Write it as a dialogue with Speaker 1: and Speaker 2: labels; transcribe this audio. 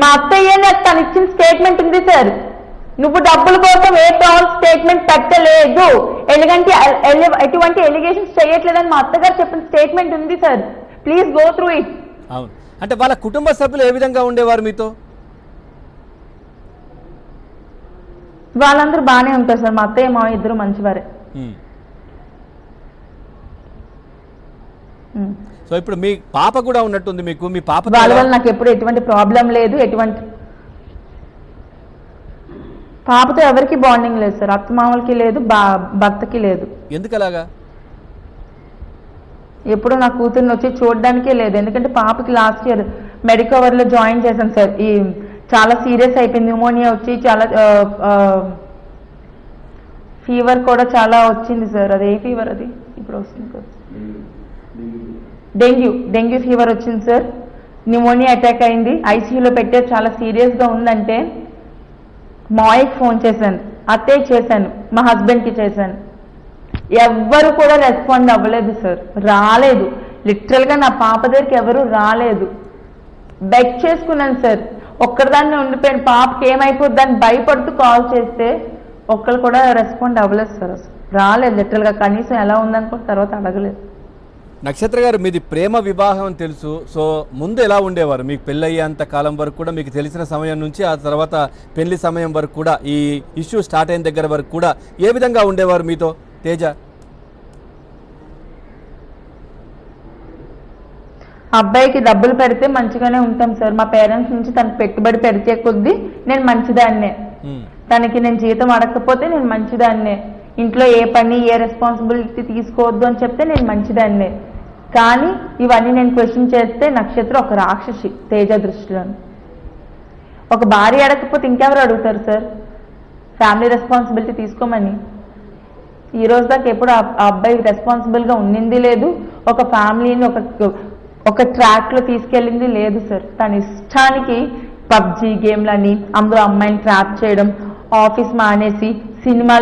Speaker 1: మా అత్తయ్య తను ఇచ్చిన స్టేట్మెంట్ ఉంది సార్. నువ్వు డబ్బుల కోసం ఏ ప్రాన్స్ స్టేట్మెంట్ పెట్టలేదు, ఎందుకంటే ఎటువంటి ఎలిగేషన్స్ చేయట్లేదని మా అత్తగారు చెప్పిన స్టేట్మెంట్ ఉంది sir. Please go through it.
Speaker 2: అవును, అంటే వాళ్ళ కుటుంబ సభ్యులు ఏ విధంగా ఉండేవారు మీతో?
Speaker 1: వాళ్ళందరూ బాగానే ఉంటారు సార్. మా అత్తయ్య మా ఇద్దరు మంచివారే.
Speaker 2: సో ఇప్పుడు మీ పాప కూడా ఉన్నట్టుంది మీకు, మీ పాప
Speaker 1: వాళ్ళ వల్ల నాకు ఎప్పుడు ఎటువంటి ప్రాబ్లం లేదు, ఎటువంటి పాపతో ఎవరికి బాండింగ్ లేదు సార్. అత్తమామలకి లేదు, భర్తకి లేదు.
Speaker 2: ఎందుకు అలాగా?
Speaker 1: ఎప్పుడు నా కూతుర్ని వచ్చి చూడడానికే లేదు. ఎందుకంటే పాపకి లాస్ట్ ఇయర్ మెడికవర్లో జాయిన్ చేశాను సార్. ఈ చాలా సీరియస్ అయిపోయింది, న్యూమోనియా వచ్చి చాలా ఫీవర్ కూడా చాలా వచ్చింది సార్. అది ఏ ఫీవర్ అది ఇప్పుడు వస్తుంది సార్? డెంగ్యూ ఫీవర్ వచ్చింది సార్. న్యూమోనియా అటాక్ అయింది, ఐసీయూలో పెట్టే చాలా సీరియస్గా ఉందంటే మాయకి ఫోన్ చేశాను, అత్తయ్య చేశాను, మా హస్బెండ్కి చేశాను. ఎవ్వరు కూడా రెస్పాండ్ అవ్వలేదు సార్, రాలేదు. లిటరల్గా నా పాప దగ్గరికి ఎవరు రాలేదు. బెగ్ చేసుకున్నాను సార్, ఒక్కరిదాన్ని ఉండిపోయాను. పాపకి ఏమైపోద్దని భయపడుతూ కాల్ చేస్తే ఒక్కరు కూడా రెస్పాండ్ అవ్వలేదు సార్. అసలు రాలేదు లిటరల్గా. కనీసం ఎలా ఉందనుకుంటే తర్వాత అడగలేదు.
Speaker 2: నక్షత్ర గారు, మీది ప్రేమ వివాహం అని తెలుసు. సో ముందు ఎలా ఉండేవారు? మీకు పెళ్ళయ్యేంత కాలం వరకు కూడా, మీకు తెలిసిన సమయం నుంచి ఆ తర్వాత పెళ్లి సమయం వరకు కూడా, ఈ ఇష్యూ స్టార్ట్ అయిన దగ్గర వరకు కూడా ఏ విధంగా ఉండేవారు మీతో తేజ?
Speaker 1: అబ్బాయికి డబ్బులు పెడితే మంచిగానే ఉంటాం సార్. మా పేరెంట్స్ నుంచి తనకు పెట్టుబడి పెడితే కొద్దీ నేను మంచిదాన్నే. తనకి నేను జీతం అడగకపోతే నేను మంచిదాన్నే. ఇంట్లో ఏ పని ఏ రెస్పాన్సిబిలిటీ తీసుకోవద్దు అని చెప్తే నేను మంచిదాన్నే. కానీ ఇవన్నీ నేను క్వశ్చన్ చేస్తే నక్షత్రం ఒక రాక్షసి తేజ దృష్టిలో. ఒక భార్య అడగకపోతే ఇంకెవరు అడుగుతారు సార్ ఫ్యామిలీ రెస్పాన్సిబిలిటీ తీసుకోమని? ఈ రోజు దాకా ఎప్పుడు ఆ అబ్బాయి రెస్పాన్సిబుల్గా ఉండింది లేదు, ఒక ఫ్యామిలీని ఒక ట్రాక్లో తీసుకెళ్ళింది లేదు సార్. తన ఇష్టానికి పబ్జీ గేమ్లని, అందులో అమ్మాయిని ట్రాప్ చేయడం, ఆఫీస్ మానేసి సినిమాలు